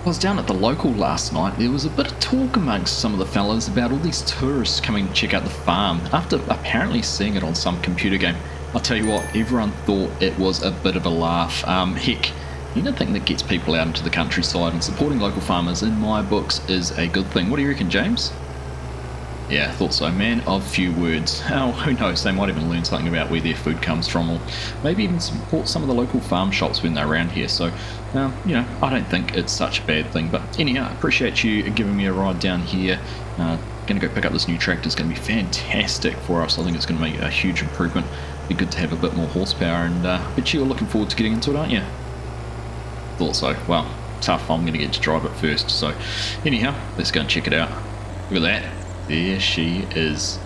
I was down at the local last night. There was a bit of talk amongst some of the fellas about all these tourists coming to check out the farm after apparently seeing it on some computer game. I'll tell you what, everyone thought it was a bit of a laugh. Heck, anything that gets people out into the countryside and supporting local farmers in my books is a good thing. What do you reckon, James? Yeah, I thought so. Man of few words. Oh, who knows, they might even learn something about where their food comes from, or maybe even support some of the local farm shops when they're around here. So, I don't think it's such a bad thing. But anyhow, I appreciate you giving me a ride down here. Going to go pick up this new tractor. It's going to be fantastic for us. I think it's going to make a huge improvement. Be good to have a bit more horsepower, and bet you're looking forward to getting into it, aren't you? Thought so. Well, tough. I'm going to get to drive it first. So, anyhow, let's go and check it out. Look at that. There she is.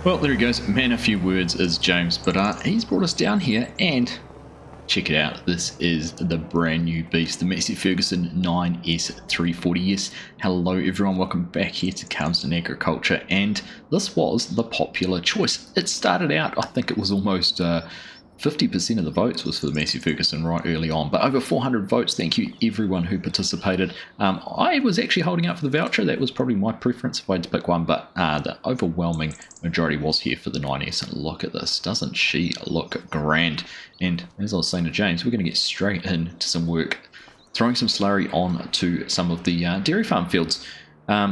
Well, there he goes. Man, a few words is James, but he's brought us down here, and check it out. This is the brand new beast, the Massey Ferguson 9S340S. Hello everyone, welcome back here to Calmsden Agriculture, and this was the popular choice. It started out, I think it was almost 50% of the votes was for the Massey Ferguson right early on, but over 400 votes. Thank you everyone who participated. I was actually holding out for the voucher. That was probably my preference if I had to pick one, but the overwhelming majority was here for the 9S. And look at this, doesn't she look grand? And as I was saying to James, we're going to get straight into some work, throwing some slurry on to some of the dairy farm fields.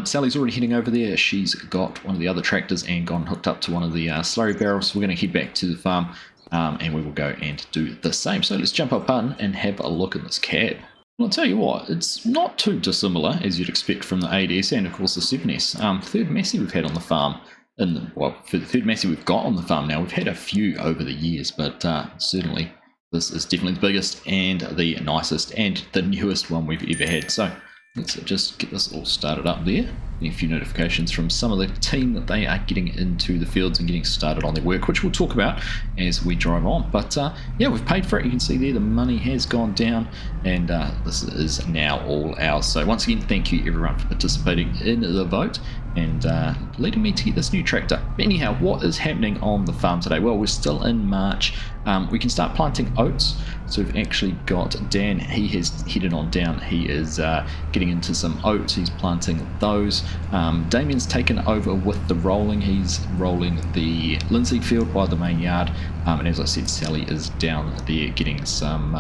Sally's already heading over there. She's got one of the other tractors and gone hooked up to one of the slurry barrels. So we're going to head back to the farm. And we will go and do the same. So let's jump up button and have a look at this cab. Well, I'll tell you what, it's not too dissimilar as you'd expect from the 8S and of course the 7S. Third Massey we've had on the farm, for the third Massey we've got on the farm now. We've had a few over the years, but certainly this is definitely the biggest and the nicest and the newest one we've ever had. So let's just get this all started up there. A few notifications from some of the team that they are getting into the fields and getting started on their work, which we'll talk about as we drive on. But yeah, we've paid for it. You can see there the money has gone down, and this is now all ours. So once again, thank you everyone for participating in the vote and leading me to get this new tractor. But anyhow, what is happening on the farm today? Well, we're still in March. We can start planting oats. So we've actually got Dan, he has headed on down. He is getting into some oats. He's planting those. Damien's taken over with the rolling. He's rolling the linseed field by the main yard. And as I said, Sally is down there getting some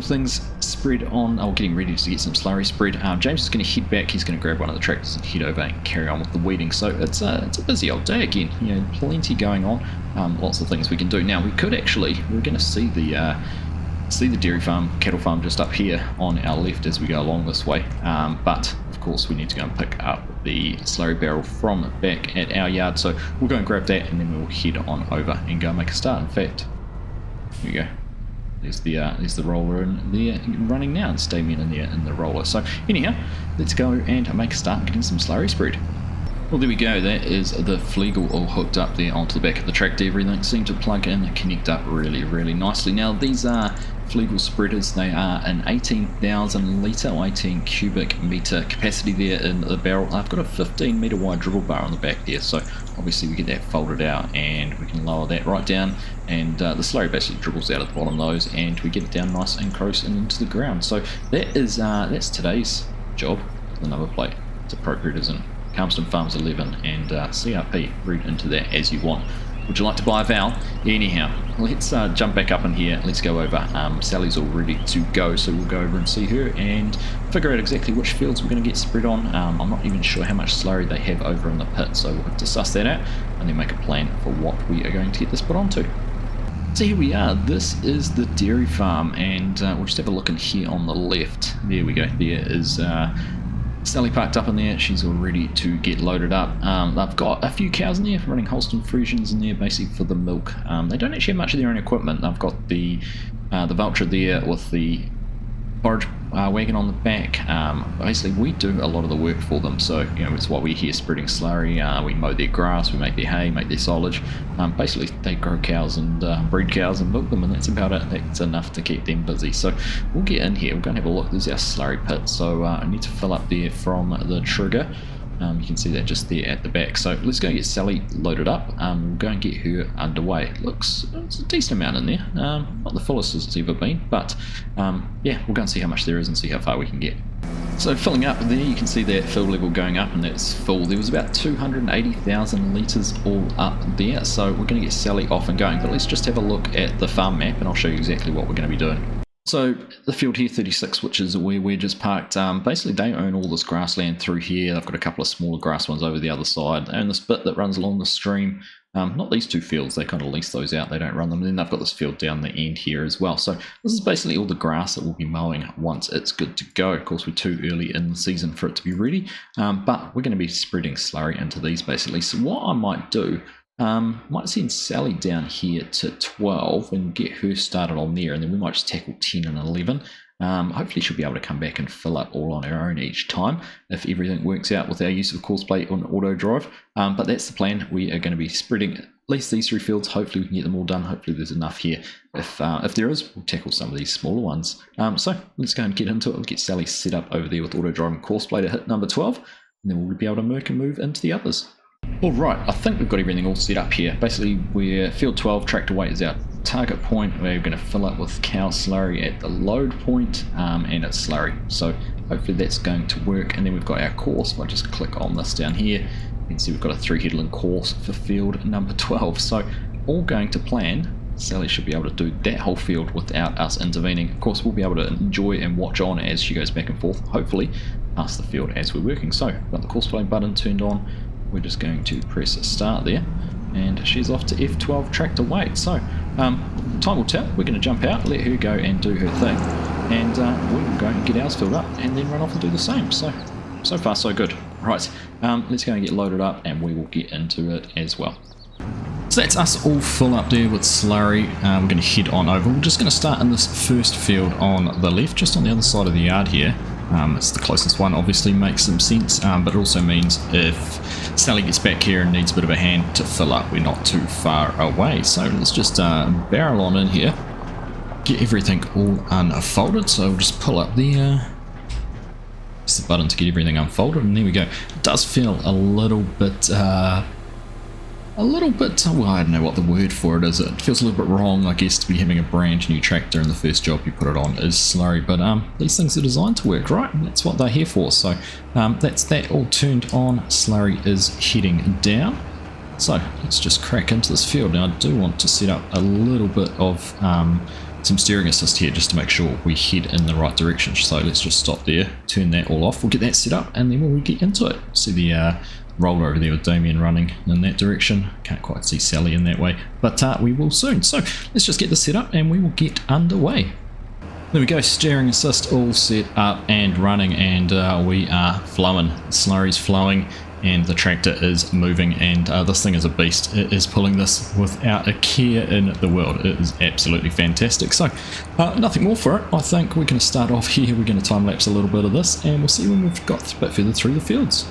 things spread on, or getting ready to get some slurry spread. James is going to head back. He's going to grab one of the tractors and head over and carry on with the weeding. So it's a busy old day again. Plenty going on. Lots of things we can do. Now we're going to see the dairy farm, cattle farm just up here on our left as we go along this way. But of course we need to go and pick up the slurry barrel from back at our yard. So we'll go and grab that, and then we'll head on over and go and make a start. In fact, here we go. There's the roller in there running now, and Damien in there in the roller. So anyhow, let's go and make a start getting some slurry spread. Well, there we go. That is the Flegel all hooked up there onto the back of the tractor. Everything seemed to plug in and connect up really, really nicely. Now, these are Flegel spreaders. They are an 18,000 litre or 18 cubic metre capacity there in the barrel. I've got a 15 metre wide dribble bar on the back there, so obviously we get that folded out and we can lower that right down, and the slurry basically dribbles out at the bottom of those, and we get it down nice and close and into the ground. So that's today's job. The number plate. It's appropriate, isn't it? Calmsden Farms 11 and CRP, read into that as you want. Would you like to buy a vowel? Anyhow, let's jump back up in here. Let's go over. Sally's all ready to go, so we'll go over and see her and figure out exactly which fields we're going to get spread on. I'm not even sure how much slurry they have over in the pit, so we'll have to suss that out and then make a plan for what we are going to get this put onto. So here we are. This is the dairy farm, and we'll just have a look in here on the left. There we go. There is Sally parked up in there. She's all ready to get loaded up. I've got a few cows in there running Holstein Friesians in there basically for the milk. They don't actually have much of their own equipment. I've got the vulture there with the forage wagon on the back. Basically, we do a lot of the work for them, so it's what we're here spreading slurry. We mow their grass, we make their hay, make their silage. Basically, they grow cows and breed cows and milk them, and that's about it. That's enough to keep them busy. So we'll get in here. We're going to have a look. There's our slurry pit, so I need to fill up there from the trigger. You can see that just there at the back. So let's go get Sally loaded up. We'll go and get her underway. It's a decent amount in there. Not the fullest as it's ever been, but yeah, we'll go and see how much there is and see how far we can get. So filling up there, you can see that fill level going up, and that's full. There was about 280,000 litres all up there. So we're going to get Sally off and going, but let's just have a look at the farm map and I'll show you exactly what we're going to be doing. So the field here, 36, which is where we're just parked, basically they own all this grassland through here. They've got a couple of smaller grass ones over the other side. They own this bit that runs along the stream. Not these two fields, they kind of lease those out, they don't run them. And then they've got this field down the end here as well. So this is basically all the grass that we'll be mowing once it's good to go. Of course, we're too early in the season for it to be ready, but we're going to be spreading slurry into these basically. So what I might do, might send Sally down here to 12 and get her started on there, and then we might just tackle 10 and 11. Hopefully she'll be able to come back and fill up all on her own each time if everything works out with our use of course plate on auto drive. But that's the plan. We are going to be spreading at least these 3 fields. Hopefully we can get them all done. Hopefully there's enough here. If there is, we'll tackle some of these smaller ones. So let's go and get into it. We'll get Sally set up over there with auto drive and course plate at hit number 12, and then we'll be able to merc and move into the others. Alright, I think we've got everything all set up here. Basically, we're field 12, tractor weight is our target point. We're going to fill up with cow slurry at the load point, and it's slurry. So hopefully that's going to work. And then we've got our course. If I just click on this down here, you can see we've got a 3 headland course for field number 12. So all going to plan. Sally should be able to do that whole field without us intervening. Of course, we'll be able to enjoy and watch on as she goes back and forth, hopefully, past the field as we're working. So, got the course play button turned on. We're just going to press start there, and she's off to F12 tractor weight. So time will tell. We're going to jump out, let her go and do her thing, and we'll go and get ours filled up and then run off and do the same. So far so good. Right, let's go and get loaded up and we will get into it as well. So that's us all full up there with slurry. We're going to head on over. We're just going to start in this first field on the left, just on the other side of the yard here. It's the closest one, obviously makes some sense, but it also means if Sally gets back here and needs a bit of a hand to fill up, we're not too far away. So let's just barrel on in here, get everything all unfolded. So we'll just pull up there, press the button to get everything unfolded, and there we go. It does feel a little bit, well, I don't know what the word for it is. It feels a little bit wrong, I guess, to be having a brand new tractor and the first job you put it on is slurry, but these things are designed to work, right? And that's what they're here for. So that's that all turned on. Slurry is heading down. So let's just crack into this field. Now I do want to set up a little bit of some steering assist here just to make sure we head in the right direction. So let's just stop there, turn that all off. We'll get that set up, and then we'll get into it. See the roller over there with Damien running in that direction. Can't quite see Sally in that way, but we will soon. So let's just get this set up and we will get underway. There we go, steering assist all set up and running, and we are flowing. Slurry's flowing and the tractor is moving, and this thing is a beast. It is pulling this without a care in the world. It is absolutely fantastic. So nothing more for it. I think we're going to start off here. We're going to time lapse a little bit of this, and we'll see when we've got a bit further through the fields.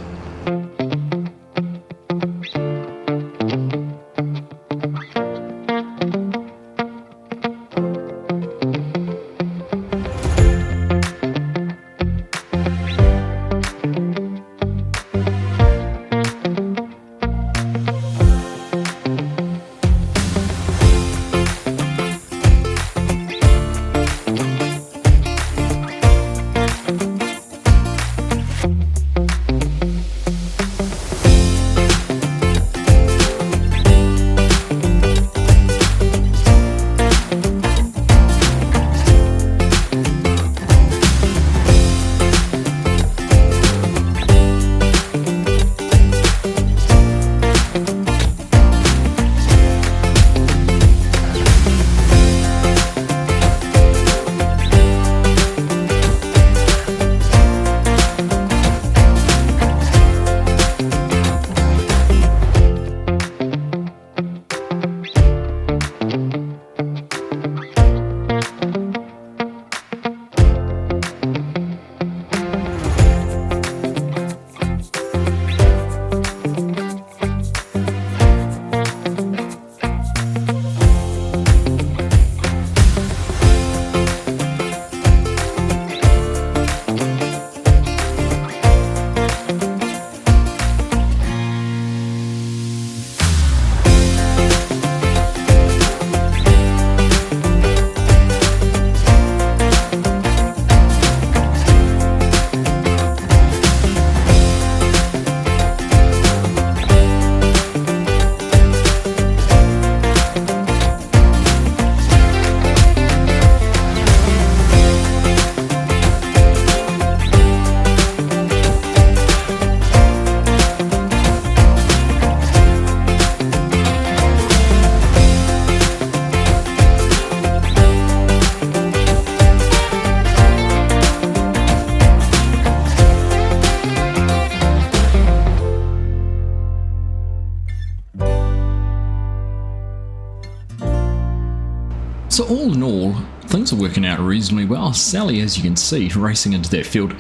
So all in all, things are working out reasonably well. Sally, as you can see, racing into that field,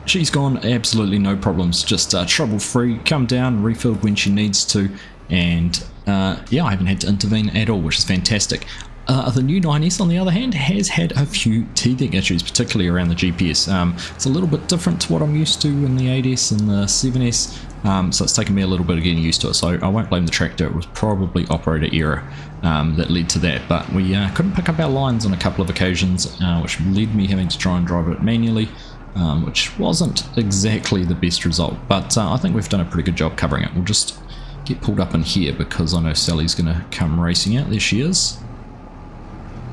she's gone absolutely no problems, just trouble-free, come down, refilled when she needs to, and yeah, I haven't had to intervene at all, which is fantastic. The new 9S, on the other hand, has had a few teething issues, particularly around the GPS. It's a little bit different to what I'm used to in the 8S and the 7S, so it's taken me a little bit of getting used to it, so I won't blame the tractor. It was probably operator error that led to that, but we couldn't pick up our lines on a couple of occasions, which led me having to try and drive it manually, which wasn't exactly the best result, but I think we've done a pretty good job covering it. We'll just get pulled up in here because I know Sally's going to come racing out. There she is.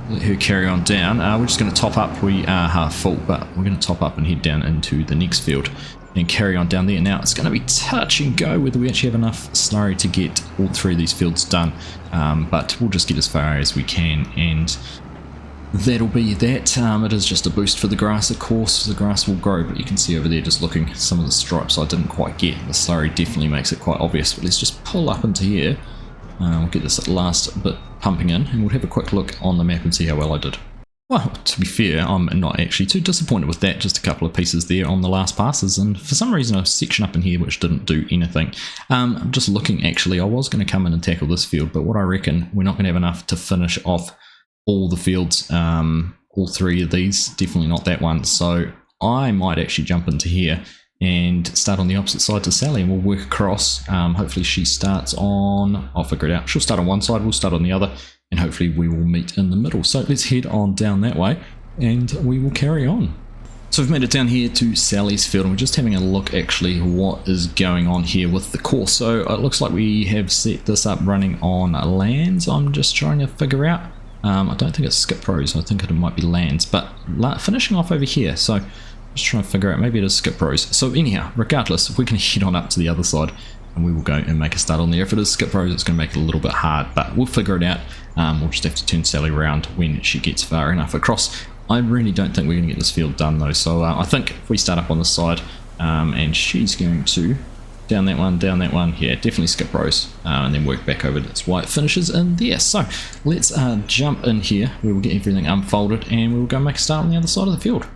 Let her carry on down. We're just going to top up. We are half full, but we're going to top up and head down into the next field and carry on down there. Now it's going to be touch and go whether we actually have enough slurry to get all three of these fields done, but we'll just get as far as we can, and that'll be that. It is just a boost for the grass, of course. The grass will grow, but you can see over there just looking some of the stripes I didn't quite get. The slurry definitely makes it quite obvious, but let's just pull up into here. We'll get this last bit pumping in, and we'll have a quick look on the map and see how well I did. Well, to be fair, I'm not actually too disappointed with that. Just a couple of pieces there on the last passes, and for some reason a section up in here which didn't do anything. I'm just looking, actually, I was going to come in and tackle this field, but what I reckon, we're not going to have enough to finish off all the fields, all three of these, definitely not that one, so I might actually jump into here and start on the opposite side to Sally, and we'll work across. Hopefully she starts on, I'll figure it out, she'll start on one side, we'll start on the other, and hopefully we will meet in the middle. So let's head on down that way and we will carry on. So we've made it down here to Sally's field, and we're just having a look actually what is going on here with the course. So it looks like we have set this up running on lands. I'm just trying to figure out, I don't think it's skip pros, I think it might be lands, but finishing off over here, so just trying to figure out, maybe it is skip pros. So anyhow, regardless, we can head on up to the other side and we will go and make a start on there. If it is skip pros, it's going to make it a little bit hard, but we'll figure it out. We'll just have to turn Sally around when she gets far enough across. I really don't think we're going to get this field done though, so I think if we start up on this side, and she's going to down that one, yeah, definitely skip rows, and then work back over. That's why it finishes in there. So let's jump in here, we will get everything unfolded, and we will go make a start on the other side of the field.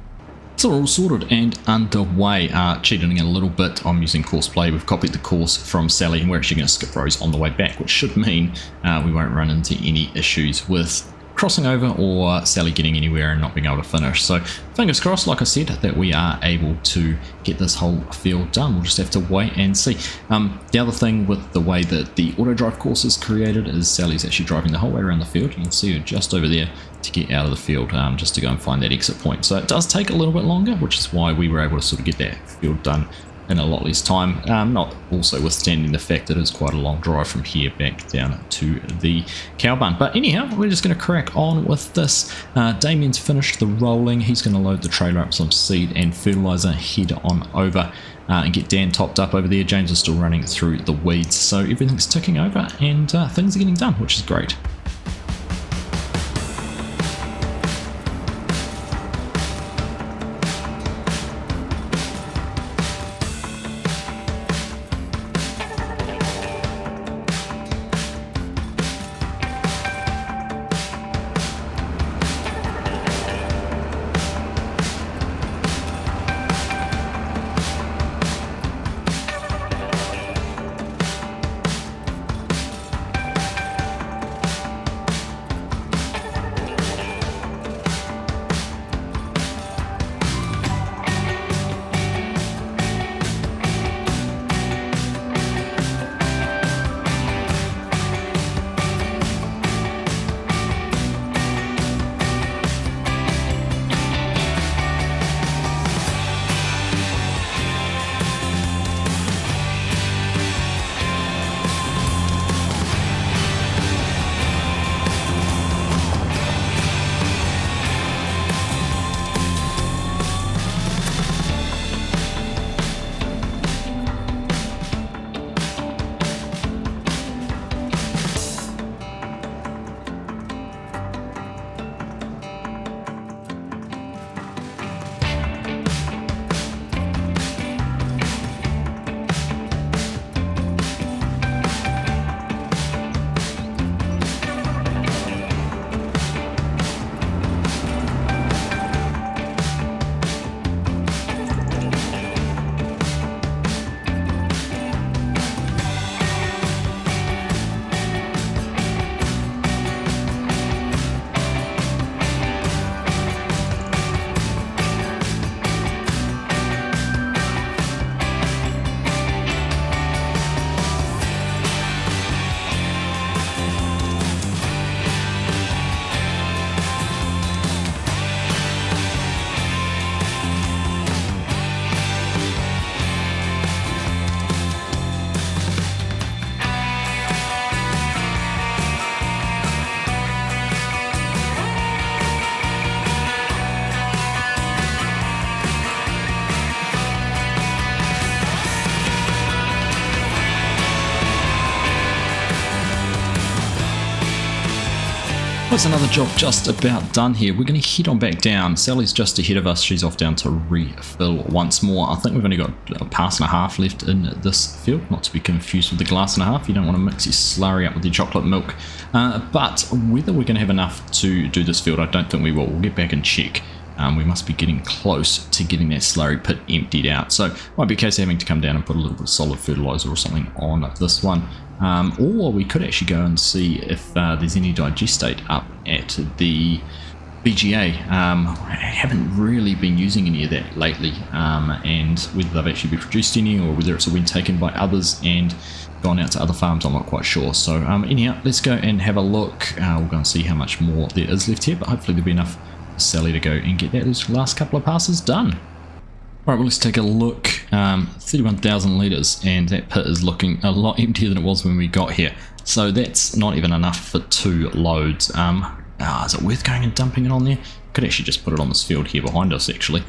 So we're all sorted and underway. Cheating a little bit, I'm using course play. We've copied the course from Sally, and we're actually going to skip rows on the way back, which should mean we won't run into any issues with crossing over or Sally getting anywhere and not being able to finish. So fingers crossed, like I said, that we are able to get this whole field done. We'll just have to wait and see. The other thing with the way that the auto drive course is created is Sally's actually driving the whole way around the field. You can see her just over there to get out of the field, just to go and find that exit point. So it does take a little bit longer, which is why we were able to sort of get that field done in a lot less time, not also withstanding the fact that it's quite a long drive from here back down to the cow barn. But anyhow, we're just going to crack on with this. Damien's finished the rolling. He's going to load the trailer up some seed and fertilizer, head on over and get Dan topped up over there. James is still running through the weeds, so everything's ticking over and things are getting done, which is great. There's another job just about done here. We're going to head on back down. Sally's just ahead of us. She's off down to refill once more. I think we've only got a pass and a half left in this field, not to be confused with the glass and a half. You don't want to mix your slurry up with your chocolate milk. But whether we're going to have enough to do this field, I don't think we will. We'll get back and check. We must be getting close to getting that slurry pit emptied out. So might be a case of having to come down and put a little bit of solid fertilizer or something on this one. Or we could actually go and see if there's any digestate up at the BGA. I haven't really been using any of that lately, and whether they've actually been produced any or whether it's been taken by others and gone out to other farms, I'm not quite sure. So anyhow, let's go and have a look. We'll go and see how much more there is left here, but hopefully there'll be enough for Sally to go and get those last couple of passes done. Alright, well, let's take a look. 31,000 litres, and that pit is looking a lot emptier than it was when we got here. So that's not even enough for 2 loads. Is it worth going and dumping it on there? Could actually just put it on this field here behind us, actually.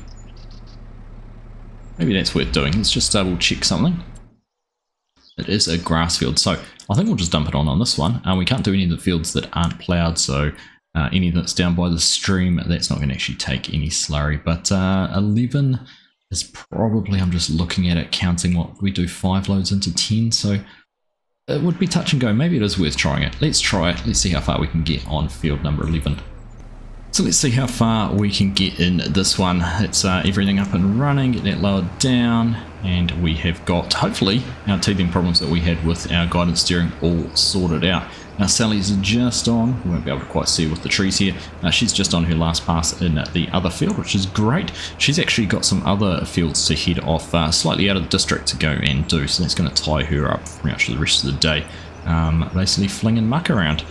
Maybe that's worth doing. Let's just double check something. It is a grass field, so I think we'll just dump it on this one. We can't do any of the fields that aren't ploughed, so any that's down by the stream, that's not going to actually take any slurry. But 11 is probably, I'm just looking at it, counting what we do, 5 loads into 10, so it would be touch and go. Maybe it is worth trying it. Let's try it. Let's see how far we can get on field number 11. So let's see how far we can get in this one. It's everything up and running, get that lowered down, and we have got, hopefully, our teething problems that we had with our guidance steering all sorted out. Now Sally's just on, we won't be able to quite see with the trees here, she's just on her last pass in the other field, which is great. She's actually got some other fields to head off slightly out of the district to go and do, so that's going to tie her up pretty much for the rest of the day, basically flinging muck around.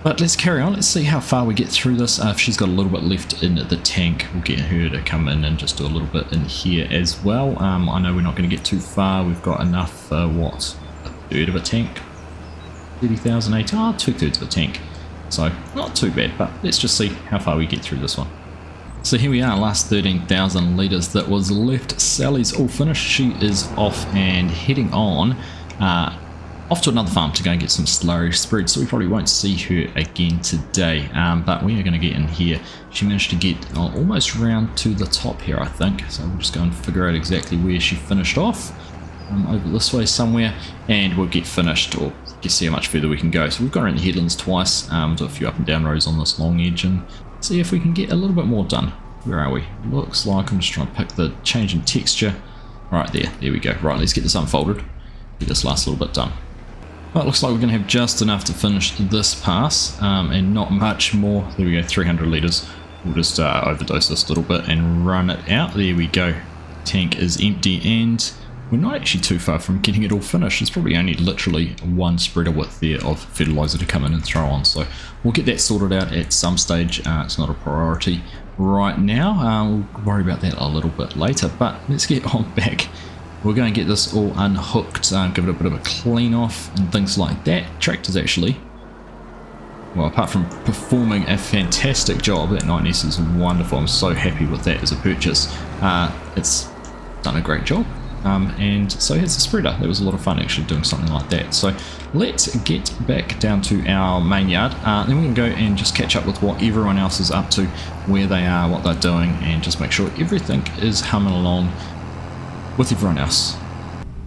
But let's carry on, let's see how far we get through this. If she's got a little bit left in the tank, we'll get her to come in and just do a little bit in here as well. I know we're not going to get too far, we've got enough, what, a third of a tank? 30,000 AT, 2/3 of a tank. So not too bad, but let's just see how far we get through this one. So here we are, last 13,000 litres that was left. Sally's all finished, she is off and heading on. Off to another farm to go and get some slurry spread, so we probably won't see her again today, but we are going to get in here. She managed to get almost round to the top here, I think, so we'll just go and figure out exactly where she finished off, over this way somewhere, and we'll get finished, or get see how much further we can go. So we've got her in the headlands twice, do a few up and down rows on this long edge, and see if we can get a little bit more done. Where are we? Looks like I'm just trying to pick the change in texture. Right there we go. Right, let's get this unfolded, get this last little bit done. Well, it looks like we're going to have just enough to finish this pass, and not much more. There we go, 300 litres. We'll just overdose this a little bit and run it out. There we go. Tank is empty, and we're not actually too far from getting it all finished. It's probably only literally one spreader width there of fertiliser to come in and throw on. So we'll get that sorted out at some stage. It's not a priority right now. We'll worry about that a little bit later, but let's get on back. We're going to get this all unhooked, give it a bit of a clean off and things like that. Tractor's actually, well, apart from performing a fantastic job, that 9S is wonderful. I'm so happy with that as a purchase. It's done a great job, and so has the spreader. That was a lot of fun actually doing something like that. So let's get back down to our main yard, then we can go and just catch up with what everyone else is up to, where they are, what they're doing, and just make sure everything is humming along with everyone else.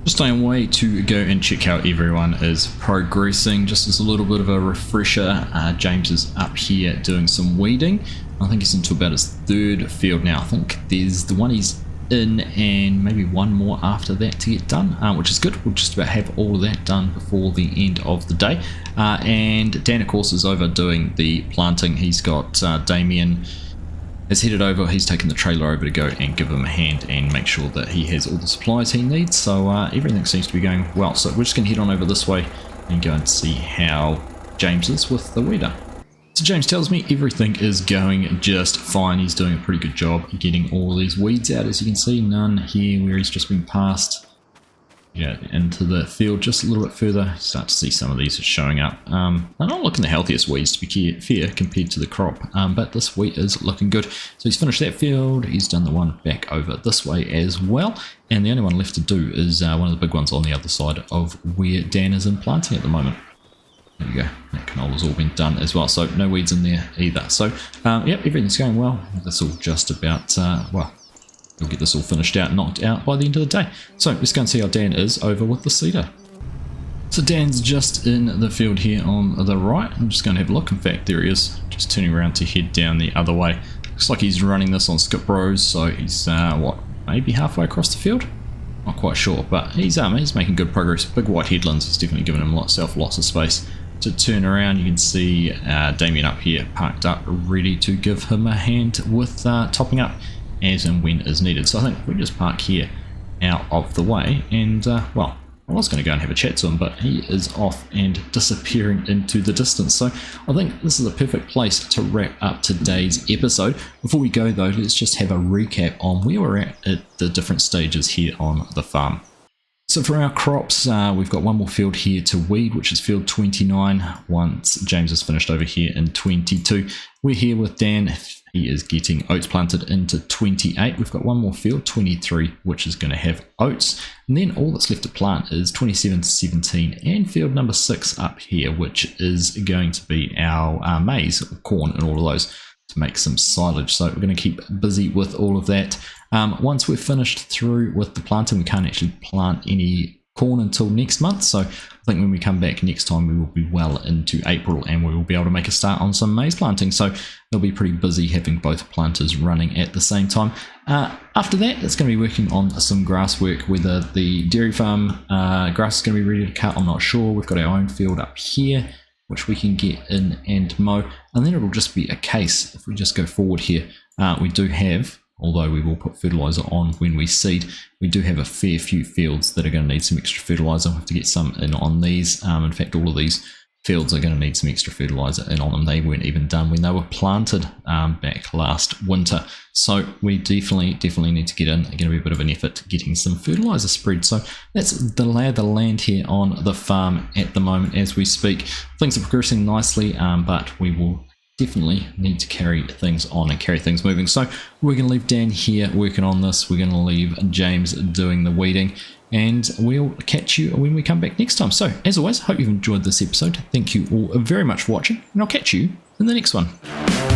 Just on our way to go and check how everyone is progressing. Just as a little bit of a refresher, James is up here doing some weeding. I think he's into about his 3rd field now. I think there's the one he's in and maybe one more after that to get done, which is good. We'll just about have all of that done before the end of the day. And Dan, of course, is over doing the planting. He's got Damien has headed over, he's taken the trailer over to go and give him a hand and make sure that he has all the supplies he needs. So everything seems to be going well. So we're just going to head on over this way and go and see how James is with the weeder. So James tells me everything is going just fine. He's doing a pretty good job getting all these weeds out. As you can see, none here where he's just been passed into the field just a little bit further. Start to see some of these are showing up. They're not looking the healthiest weeds, to be fair, compared to the crop, but this wheat is looking good. So he's finished that field. He's done the one back over this way as well, and the only one left to do is one of the big ones on the other side of where Dan is in planting at the moment. There you go. That canola's all been done as well, so no weeds in there either. So, yep, everything's going well. This will just about, well, we'll get this all finished out, knocked out by the end of the day. So let's go and see how Dan is over with the seeder. So Dan's just in the field here on the right. I'm just going to have a look. In fact, there he is, just turning around to head down the other way. Looks like he's running this on skip rows, so he's, what, maybe halfway across the field? Not quite sure, but he's making good progress. Big white headlands has definitely given himself lots of space to turn around. You can see Damien up here parked up, ready to give him a hand with topping up as and when is needed. So I think we just park here out of the way, and well, I was going to go and have a chat to him, but he is off and disappearing into the distance. So I think this is a perfect place to wrap up today's episode. Before we go though, let's just have a recap on where we're at the different stages here on the farm. So for our crops, we've got one more field here to weed, which is field 29, once James has finished over here in 22. We're here with Dan. He is getting oats planted into 28. We've got one more field, 23, which is going to have oats. And then all that's left to plant is 27 to 17 and field number 6 up here, which is going to be our maize, corn, and all of those to make some silage. So we're going to keep busy with all of that. Once we're finished through with the planting, we can't actually plant any corn until next month, so I think when we come back next time we will be well into April and we will be able to make a start on some maize planting. So they'll be pretty busy having both planters running at the same time. After that, it's going to be working on some grass work. Whether the dairy farm grass is going to be ready to cut, I'm not sure. We've got our own field up here which we can get in and mow, and then it'll just be a case. If we just go forward here, we do have, although we will put fertilizer on when we seed, we do have a fair few fields that are going to need some extra fertilizer. We'll have to get some in on these. In fact, all of these fields are going to need some extra fertilizer in on them. They weren't even done when they were planted back last winter. So we definitely need to get in. It's going to be a bit of an effort getting some fertilizer spread. So that's the lay of the land here on the farm at the moment as we speak. Things are progressing nicely, but we will definitely need to carry things on and carry things moving. So we're going to leave Dan here working on this. We're going to leave James doing the weeding, and we'll catch you when we come back next time. So as always, hope you've enjoyed this episode. Thank you all very much for watching, and I'll catch you in the next one.